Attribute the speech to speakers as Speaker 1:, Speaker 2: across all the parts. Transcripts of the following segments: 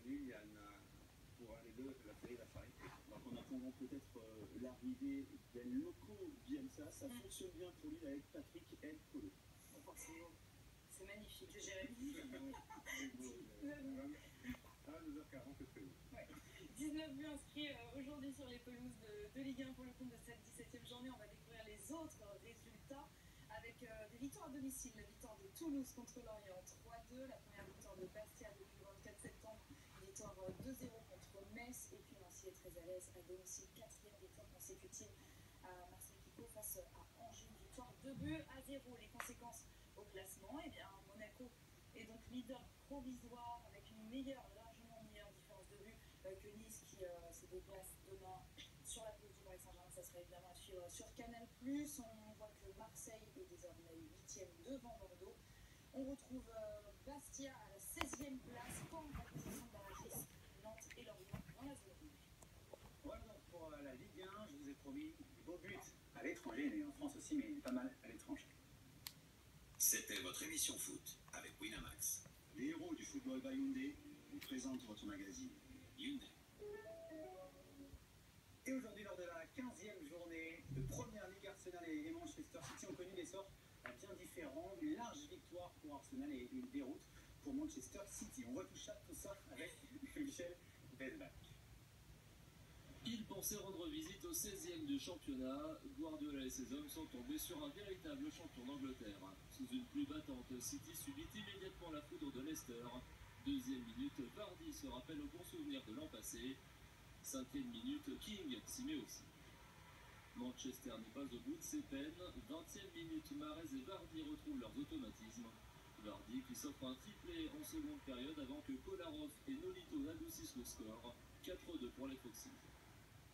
Speaker 1: aujourd'hui, Yann, pour un des deux, la série va s'arrêter. Donc en attendant peut-être l'arrivée des locaux Bielsa, ça fonctionne bien pour lui avec Patrick El Polo.
Speaker 2: C'est magnifique, Jérémy.
Speaker 1: À 2h40, c'est très beau.
Speaker 2: Ouais. 19 buts inscrits aujourd'hui sur les pelouses de Ligue 1 pour le compte de cette 17e journée. On va découvrir les autres résultats avec des victoires à domicile. La victoire de Toulouse contre Lorient 3-2, la première victoire de Bastia depuis le 24 septembre, victoire 2-0 contre Metz, et puis Nancy est très à l'aise à domicile, 4e victoire consécutive à Marseille Pico face à Angers, une victoire 2-0. Les conséquences au classement, eh bien Monaco est donc leader provisoire avec une largement meilleure différence de but que Nice qui se déplace demain sur la pelouse du Paris Saint-Germain. Ça sera évidemment à suivre sur Canal+. On voit que Marseille est désormais 8e devant Bordeaux. On retrouve Bastia à la 16e place, Caen en position de barragiste, Nantes et Lorient dans la zone rouge.
Speaker 3: Voilà donc pour la Ligue 1, je vous ai promis des beaux buts à l'étranger, mais en France aussi, mais pas mal à l'étranger.
Speaker 4: C'était votre émission foot avec Winamax.
Speaker 1: Les héros du football by Hyundai vous présentent votre magazine.
Speaker 4: Hyundai.
Speaker 3: Et aujourd'hui, lors de la 15e journée de première ligue, Arsenal et Manchester City ont connu des sorts bien différents. Une large victoire pour Arsenal et une déroute pour Manchester City. On voit tout ça avec Michel Belbach.
Speaker 5: Il pensait rendre visite au 16e du championnat. Guardiola et ses hommes sont tombés sur un véritable champion d'Angleterre. Sous une pluie battante, City subit immédiatement la foudre de Leicester. Deuxième minute, Vardy se rappelle au bon souvenir de l'an passé. 5e minute, King s'y met aussi. Manchester n'est pas au bout de ses peines. 20e minute, Mahrez et Vardy retrouvent leurs automatismes. Vardy qui s'offre un triplé en seconde période avant que Kolarov et Nolito n'adoucissent le score. 4-2 pour les Foxes.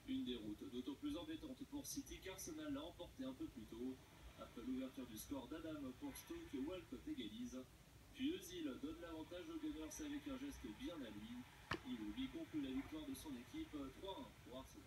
Speaker 5: Une déroute d'autant plus embêtante pour City qu'Arsenal l'a emporté un peu plus tôt. Après l'ouverture du score d'Adam pour Stoke, Walcott égalise. Puis Özil donne l'avantage aux Gunners avec un geste bien à lui. Il conclut la victoire de son équipe 3-1 pour Arsenal.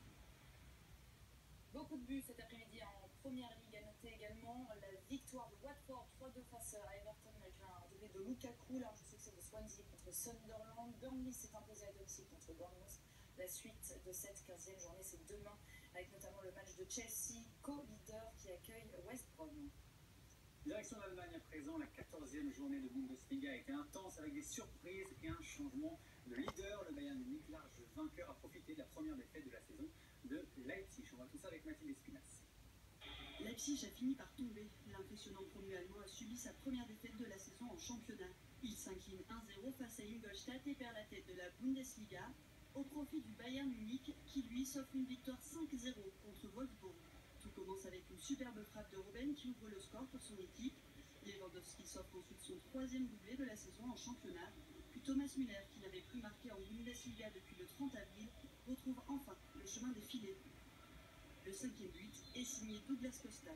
Speaker 2: Beaucoup de buts cet après-midi en première ligue. À noter également la victoire de Watford 3-2 face à Everton avec un doublé de Lukaku. Là, je sais que c'est de Swansea contre Sunderland. Burnley s'est imposé à domicile contre Bournemouth. La suite de cette 15e journée, c'est demain, avec notamment le match de Chelsea, co-leader qui accueille West Brom.
Speaker 3: Direction l'Allemagne à présent, la 14e journée de Bundesliga a été intense avec des surprises et un changement de leader. Le Bayern Munich, large vainqueur, a profité de la première défaite de la saison de Leipzig. On voit tout ça avec Mathilde Espinas.
Speaker 6: Leipzig a fini par tomber. L'impressionnant promu allemand a subi sa première défaite de la saison en championnat. Il s'incline 1-0 face à Ingolstadt et perd la tête de la Bundesliga au profit du Bayern Munich qui lui s'offre une victoire 5-0 contre Wolfsburg. Tout commence avec une superbe frappe de Robben qui ouvre le score pour son équipe. Lewandowski s'offre ensuite son 3e doublé de la saison en championnat. Puis Thomas Müller, qui n'avait plus marqué en Bundesliga depuis le 30 avril, retrouve enfin le chemin des filets. Le 5e but est signé Douglas Costa.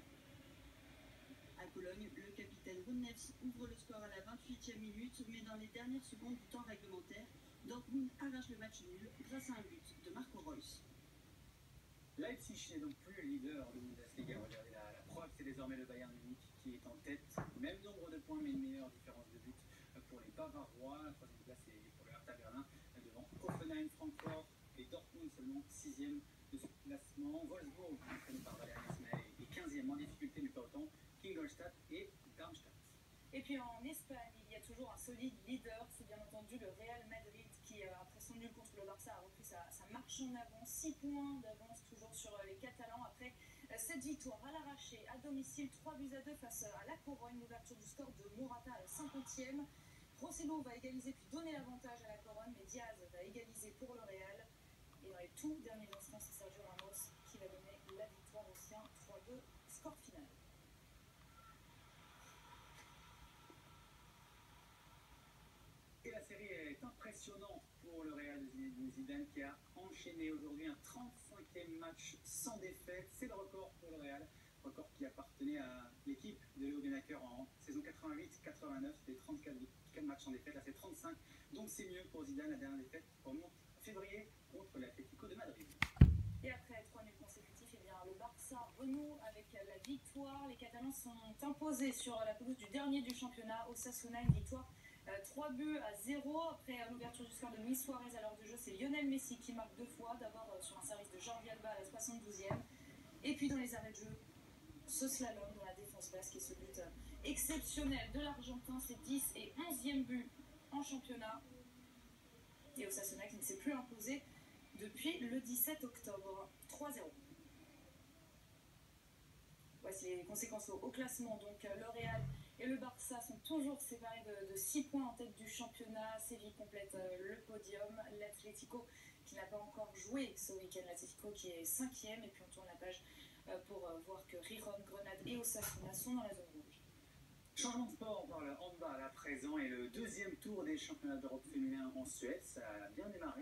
Speaker 6: À Cologne, le capitaine Rounnefs ouvre le score à la 28e minute, mais dans les dernières secondes du temps réglementaire, Dortmund arrache le match nul grâce à un but de Marco Reus.
Speaker 3: Leipzig n'est donc plus leader de Bundesliga. Regardez la preuve, c'est désormais le Bayern Munich qui est en tête. Même nombre de points, mais une meilleure différence de but pour les Bavarois. La 3e place est pour le Hertha Berlin devant Hoffenheim, Francfort et Dortmund seulement 6e de ce classement. Wolfsburg, entraîné par Valerian Ismaël, est 15e en difficulté, mais pas autant qu'Ingolstadt et Darmstadt.
Speaker 2: Et puis en Espagne, il y a toujours un solide leader, c'est bien entendu le Real Madrid qui, après son nul contre le Barça, a repris sa marche en avant. 6 points d'avance toujours sur les Catalans après cette victoire à l'arraché à domicile, 3-2 face à la Corogne. L'ouverture du score de Morata à la 50e. Rosselló va égaliser puis donner l'avantage à la Corogne, mais Diaz va égaliser pour le Real. Et dans les tout derniers instants, c'est Sergio Ramos qui va donner la victoire aux siens. 3-2, score final.
Speaker 3: Et la série est impressionnante pour le Real de Zidane qui a enchaîné aujourd'hui un 35e match sans défaite. C'est le record pour le Real, record qui appartenait à l'équipe de Léo Benaker en saison 88-89. C'était 34 matchs sans défaite, là c'est 35. Donc c'est mieux pour Zidane. La dernière défaite remonte en février contre l'Atlético de Madrid.
Speaker 2: Et après 3 nuls consécutifs, eh bien, le Barça renoue avec la victoire. Les Catalans sont imposés sur la pelouse du dernier du championnat, Osasuna, une victoire 3-0. Après l'ouverture du score de Luis Suarez à l'heure de jeu, c'est Lionel Messi qui marque 2 fois. D'abord sur un service de Jordi Alba à la 72e. Et puis dans les arrêts de jeu, ce slalom dans la défense basque et ce but exceptionnel de l'Argentin. C'est 10 et 11e but en championnat. Et Osasuna qui ne s'est plus imposé depuis le 17 octobre. 3-0. Voici les conséquences au classement. Donc le Real et le Barça sont toujours séparés de 6 points en tête du championnat. Séville complète le podium. L'Atlético qui n'a pas encore joué ce week-end. L'Atlético qui est 5e. Et puis on tourne la page pour voir que Riron, Grenade et Osasuna sont dans la zone rouge.
Speaker 3: Changement de sport, on parle handball à présent et le deuxième tour des championnats d'Europe féminin en Suède. Ça a bien démarré.